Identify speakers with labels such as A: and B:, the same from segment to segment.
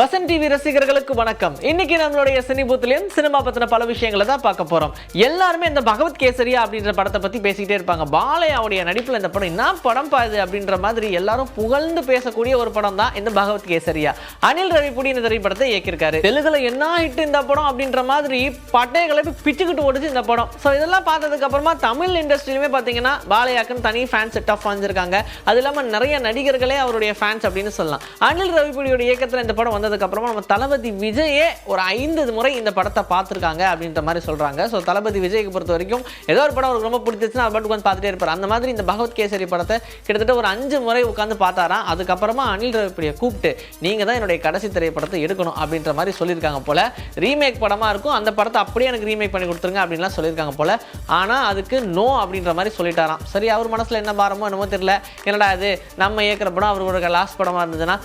A: Vasan TV ரசிகர்களுக்கு வணக்கம். இன்னைக்கு நம்மளுடைய சினி பூத்லயும் சினிமா பத்தின பல விஷயங்களை தான் பார்க்க போறோம். எல்லாருமே இந்த பகவத் கேசரியா அப்படின்ற படத்தை பத்தி பேசிக்கிட்டே இருப்பாங்க. பாலையாவுடைய நடிப்புல இந்த படம் என்ன படம் பாது அப்படின்ற மாதிரி எல்லாரும் புகழ்ந்து பேசக்கூடிய ஒரு படம் தான் இந்த பகவத் கேசரியா. அனில் ரவிபுடி இந்த திரைப்படத்தை இயக்கியிருக்காரு. தெலுங்குல என்ன ஹிட் இந்த படம் அப்படின்ற மாதிரி பட்டைகளை பிச்சுக்கிட்டு ஓடுச்சு இந்த படம். ஸோ இதெல்லாம் பார்த்ததுக்கு அப்புறமா தமிழ் இண்டஸ்ட்ரியிலுமே பார்த்தீங்கன்னா பாலையாக்குன்னு தனி ஃபேன்ஸ் செட் ஆஃப் வந்திருக்காங்க. அது இல்லாமல் நிறைய நடிகர்களே அவருடைய ஃபேன்ஸ் அப்படின்னு சொல்லலாம். அனில் ரவிபுடியோட இயக்கத்தில் இந்த படம் வந்ததுக்கு அப்புறமா நம்ம தளபதி விஜயே ஒரு 5 முறை இந்த படத்தை பார்த்துருக்காங்க அப்படின்ற மாதிரி சொல்றாங்க. ஸோ தளபதி விஜய்க்கு பொறுத்த வரைக்கும் ஏதோ ஒரு படம் அவருக்கு ரொம்ப பிடிச்சிச்சுன்னா அது பாட்டுக்கு வந்து பார்த்துட்டே இருப்பார். அந்த மாதிரி இந்த பகவத் கேசரி படத்தை கிட்டத்தட்ட ஒரு 5 முறை உட்காந்து பார்த்தாராம். அதுக்கப்புறமா அனில் ரவிபுடியை கூப்பிட்டு நீங்க தான் என்னுடைய கடைசி திரைப்படத்தை எடுக்கணும் அப்படின்ற மாதிரி சொல்லியிருக்காங்க போல. ரீமேக் படமா இருக்கும், அந்த படத்தை அப்படியே எனக்கு ரீமேக் பண்ணி கொடுத்துருங்க அப்படின்லாம் சொல்லியிருக்காங்க போல. ஆனா அதுக்கு நோ அப்படின்ற மாதிரி சொல்லிட்டாராம். சரி, அவர் மனசுல என்ன பாரமோ என்னமோ தெரியல. என்னடா இது நம்ம இயக்கிற படம் அவரோட லாஸ்ட் படமா இருந்ததுன்னா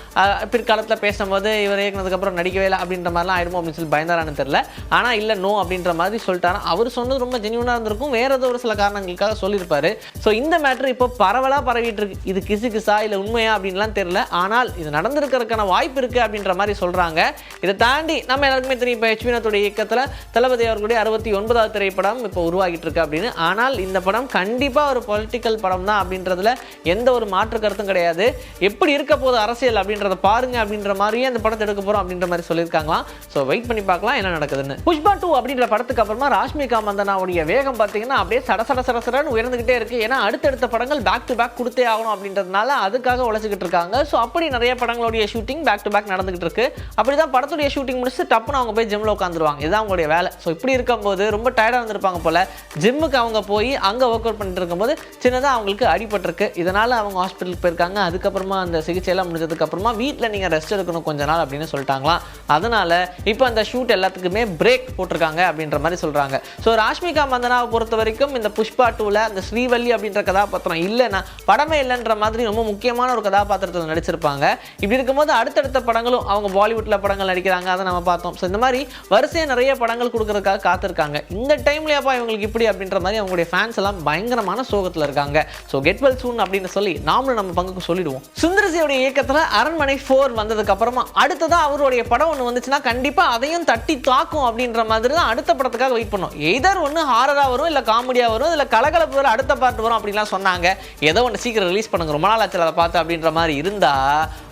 A: பிற்காலத்தில் பேசும்போது இவர் இயக்குனதுக்கு அப்புறம் நடிக்கவே இல்லை அப்படின்ற மாதிரிலாம் ஆயிடுமோ அப்படின்னு சொல்லி பயந்தாரான்னு தெரியல. ஆனா இல்ல நோ அப்படின்ற மாதிரி சொல்லிட்டாராம். அவர் சொன்னது ரொம்ப ஜென்யூனா இருந்திருக்கும், வேற ஏதோ ஒரு சில காரணங்களுக்காக சொல்லியிருப்பாரு. ஸோ இந்த மேட்டர் இப்போ பரவலா பரவிட்டு இருக்கு. இது கிசா இல்லை உண்மையா அப்படின்லாம் தெரியல. ஆனால் இது நடந்திருக்கிறதுக்கான வாய்ப்பு இருக்கு அப்படின்ற மாதிரி சொல்றாங்க. இதை தாண்டி நம்ம எல்லாருக்குமே தெரியும், இப்போ ஹெச்வினோட இயக்கத்தில் தளபதி அவர்களுடைய 69வது திரைப்படம் இப்போ உருவாகிட்டு இருக்கு அப்படின்னு. ஆனால் இந்த படம் கண்டிப்பா ஒரு பொலிட்டிக்கல் படம் தான் அப்படின்றதுல எந்த ஒரு மாற்று கருத்தும் கிடையாது. எப்படி இருக்க போது அரசியல் அப்படின்றத பாருங்க அப்படின்ற மாதிரியே அந்த படத்தை எடுக்க போறோம் அப்படின்ற மாதிரி சொல்லியிருக்காங்களாம். ஸோ வெயிட் பண்ணி பார்க்கலாம் என்ன நடக்குதுன்னு. புஷ்பா 2 அப்படின்ற படத்துக்கு அப்புறமா ராஷ்மிகா மந்தனாவுடைய வேகம் பார்த்தீங்கன்னா அப்படியே சடசடன்னு உயர்ந்துகிட்டே இருக்கு. ஏன்னா அடுத்தடுத்த படங்கள் பேக் டு பேக் கொடுத்தே ஆகணும் அப்படின்றதுனால அதுக்காக உழைச்சிக்கிட்டு இருக்காங்க. ஸோ அப்படி நிறைய படங்களுடைய ஷூட்டிங் பேக் டு பேக் நடந்துகிட்டு இருக்கு. அப்படிதான் படத்துடைய ஷூட்டிங் முடிச்சு டப்புன்னு அவங்க போய் ஜிம்ல உட்காந்துருவாங்க. இதுதான் அவங்களுடைய வேலை. ஸோ இப்படி இருக்கும்போது ரொம்ப டயர்டாக இருந்திருப்பாங்க போல. ஜிம்முக்கு அவங்க போய் அங்கே ஒர்க் அவுட் பண்ணிட்டு இருக்கும்போது சின்னதாக அவங்களுக்கு அடிபட்டிருக்கு. இதனால அவங்க ஹாஸ்பிட்டலுக்கு போயிருக்காங்க. அதுக்கப்புறமா அந்த சிகிச்சையெல்லாம் முடிஞ்சதுக்கு அப்புறமா வீட்டில் நீங்கள் ரெஸ்ட் எடுக்கணும் கொஞ்ச நாள் அப்படின்னு சொல்லிட்டாங்களாம். அதனால இப்போ அந்த ஷூட் எல்லாத்துக்குமே பிரேக் போட்டிருக்காங்க அப்படின்ற மாதிரி சொல்றாங்க. ஸோ ராஷ்மிகா மந்தனாவை பொறுத்த வரைக்கும் இந்த புஷ்பா 2ல அந்த ஸ்ரீவல்லி அப்படின்ற கதாபாத்திரம் இல்லைன்னா படமே இல்லைன்ற மாதிரி ரொம்ப முக்கியமான ஒரு கதாபாத்திரத்தில் நடிச்சிருப்பாங்க. இப்படி இருக்கும்போது அடுத்தடுத்த படங்களும் அவங்க பாலிவுட்ல படங்கள் நடிக்கிறாங்க, அதை நம்ம பார்த்தோம். ஸோ இந்த மாதிரி வரிசையாக நிறைய படங்கள் கொடுக்கறதுக்காக காத்திருக்காங்க. இந்த டைம்லயாப்பா இவங்களுக்கு இப்படி அப்படின்ற மாதிரி அவங்களுடைய ஃபேன்ஸ் எல்லாம் பயங்கரமான சோகத்தில் இருக்காங்க. ஸோ கெட் வெல் சூன் அப்படின்னு சொல்லி நாமளும் நம்ம பங்குக்கு சொல்லிடுவோம். சுந்தரசியோடைய இயக்கத்தில் அரண்மனை 4 வந்ததுக்கு அப்புறமா அடுத்ததா அவருடைய படம் ஒன்று வந்துச்சுன்னா கண்டிப்பா அதையும் தட்டி தாக்கும் அப்படின்ற மாதிரி தான் அடுத்த படத்துக்காக வெயிட் பண்ணோம். எதர் ஒன்று ஹாரரா வரும், இல்லை காமெடியா வரும், இல்லை கலகலப்பு வரும், அடுத்த பார்ட் வரும் அப்படின்லாம் சொன்னாங்க. ஏதோ ஒன்று சீக்கிரம் ரிலீஸ் பண்ணுங்க, ரொம்ப நாள் ஆச்சு அதை பார்த்து அப்படின்ற மாதிரி இருந்தா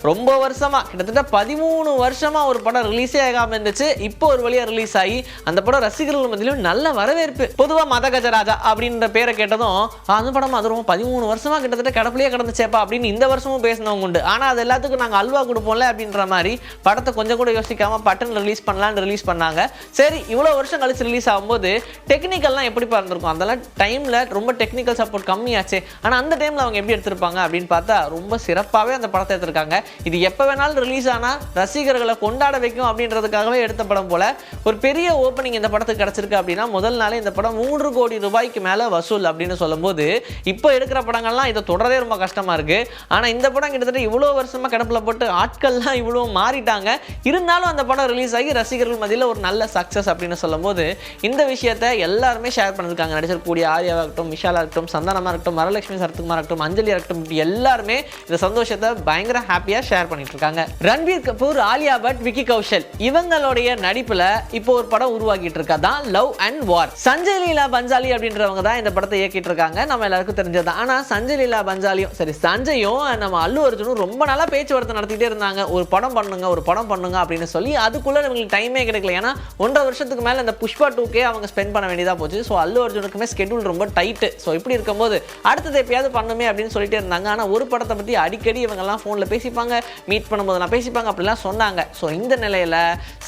A: ரொம்ப வருஷமா கிட்டத்தட்ட 13 வருஷமா ஒரு படம் ரிலீஸே ஆகாம இருந்துச்சு. இப்போ ஒரு வழியா ரிலீஸ் ஆகி அந்த படம் ரசிகர்கள் மத்தியிலும் நல்ல வரவேற்பு. பொதுவாக மதகஜராஜா அப்படின்ற பேரை கேட்டதும் அந்த படம் அது ரொம்ப 13 வருஷமா கிட்டத்தட்ட கிடப்பிலேயே கிடந்துச்சேப்பா அப்படின்னு இந்த வருஷமும் பேசினவங்க உண்டு. ஆனால் அது எல்லாத்துக்கும் நாங்கள் அல்வா கொடுப்போம்ல அப்படின்ற மாதிரி படத்தை கொஞ்சம் கூட யோசிக்காம பட்டன் ரிலீஸ் பண்ணலான்னு ரிலீஸ் பண்ணாங்க. சரி, இவ்வளோ வருஷம் கழிச்சு ரிலீஸ் ஆகும்போது டெக்னிக்கல்லாம் எப்படி இருந்திருக்கும்? அதெல்லாம் டைமில் ரொம்ப டெக்னிக்கல் சப்போர்ட் கம்மியாச்சு. ஆனால் அந்த டைமில் அவங்க எப்படி எடுத்திருப்பாங்க அப்படின்னு பார்த்தா ரொம்ப சிறப்பாகவே அந்த படத்தை எடுத்திருக்காங்க. இது எப்போ வேணாலும் ரிலீஸ் ஆனால் ரசிகர்களை கொண்டாட வைக்கும் அப்படின்றதுக்காகவே எடுத்த படம் போல. ஒரு பெரிய ஓப்பனிங் இந்த படத்துக்கு கிடைச்சிருக்கு அப்படின்னா முதல் நாளே இந்த படம் 3 கோடி ரூபாய்க்கு மேலே வசூல் அப்படின்னு சொல்லும்போது இப்போ எடுக்கிற படங்கள்லாம் இதை தொடரவே ரொம்ப கஷ்டமாக இருக்கு. ஆனால் இந்த படம் கிட்டத்தட்ட இவ்வளோ வருஷமாக கிடப்பில் போட்டு ஆட்கள்லாம் இவ்வளோ மாறிட்டாங்க. இருந்தாலும் அந்த படம் ரிலீஸ் ஆகி ரசிகர்கள் மத்தியில் ஒரு நல்ல சக்ஸஸ் அப்படின்னு சொல்லும்போது இந்த விஷயத்தை எல்லாருமே ஷேர் பண்ணியிருக்காங்க. நடிச்சிருக்கக்கூடிய ஆர்யாவாக இருக்கட்டும், விஷாலாக இருக்கட்டும், சந்தானமாக இருக்கட்டும், வரலட்சுமி சரத்குமார் இருக்கட்டும், அஞ்சலியாக இருக்கட்டும், இப்படி எல்லாருமே இந்த சந்தோஷத்தை பயங்கர ஹாப்பியாக ஷேர் பண்ணிட்டு இருக்காங்க. ரன்பீர் கபூர், ஆலியா பட், விக்கி கௌஷல் இவங்களுடைய நடிப்புல இப்போ ஒரு படம் உருவாக்கிட்டு இருக்கா தான் love and war. Sanjay Leela Bhansali அப்படின்றவங்க தான் இந்த படத்தை இயக்கிட்டு இருக்காங்க. நம்ம எல்லாருக்கும் தெரிஞ்சது. ஆனா சஞ்சய் லீலா பன்சாலியும் சரி, சஞ்சயும் நம்ம அல்லு அர்ஜுனும் ரொம்ப நாளா பேச்சுவார்த்தை நடத்திட்டே இருந்தாங்க. ஒரு படம் பண்ணுங்க அப்படின்னு சொல்லி. அதுக்குள்ள இவங்களுக்கு டைமே கிடைக்கல. ஏன்னா 1.5 வருஷத்துக்கு மேல இந்த புஷ்பா 2க்கே அவங்க ஸ்பெண்ட் பண்ண வேண்டியதா போச்சு. ஸோ அல்லு அர்ஜுனுக்குமே ஸ்கெட்யூல் ரொம்ப டைட்டு. ஸோ இப்படி இருக்கும்போது அடுத்தது எப்பயாவது பண்ணுமே அப்படின்னு சொல்லிட்டே இருந்தாங்க. ஆனால் ஒரு படத்தை பற்றி அடிக்கடி இவங்கெல்லாம் ஃபோனில் பேசிப்பாங்க, மீட் பண்ணும்போது நான் பேசிப்பாங்க அப்படிலாம் சொன்னாங்க. ஸோ இந்த நிலையில்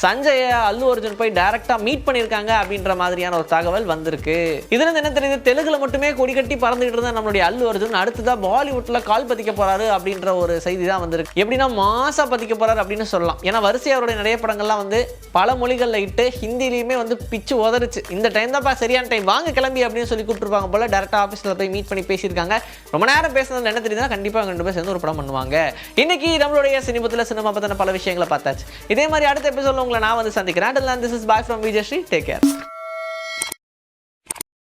A: சஞ்சய அல்லு அர்ஜுன் போய் டைரக்டாக மீட் பண்ணியிருக்காங்க அப்படின்ற மாதிரியான ஒரு தகவல் வந்திருக்கு. இதுல என்ன தெரியுது, தெலுங்குல மட்டுமே கொடி கட்டி பறந்துகிட்டு இருந்த நம்மளுடைய அல்லு அர்ஜுன் அடுத்ததான் பாலிவுட்ல கால் பதிக்க போறாரு அப்படின்ற ஒரு செய்தி தான் வந்திருக்கு. எப்படின்னா மாசா பதிக்க போறாரு அப்படின்னு சொல்லலாம். ஏன்னா வரிசை அவருடைய நிறைய படங்கள்லாம் வந்து பல மொழிகளில் இட்டு ஹிந்திலையுமே வந்து பிச்சு உதறிச்சு. இந்த டைம் தான் சரியான டைம், வாங்க கிளம்பி அப்படின்னு சொல்லி கூப்பிட்டுருப்பாங்க போல. டேரக்டா ஆஃபீஸில் போய் மீட் பண்ணி பேசியிருக்காங்க. ரொம்ப நேரம் பேசுனதுல என்ன தெரியுதுன்னா கண்டிப்பாக 2 பேர் சேர்ந்து ஒரு படம் பண்ணுவாங்க. இன்னைக்கு நம்மளுடைய சினிமா பத்தின பல விஷயங்களை பார்த்தாச்சு. இதே மாதிரி அடுத்த எபிசோட்ல உங்களை நான் வந்து சந்திக்கிறேன். This is bye from Vijay Sri. Take care.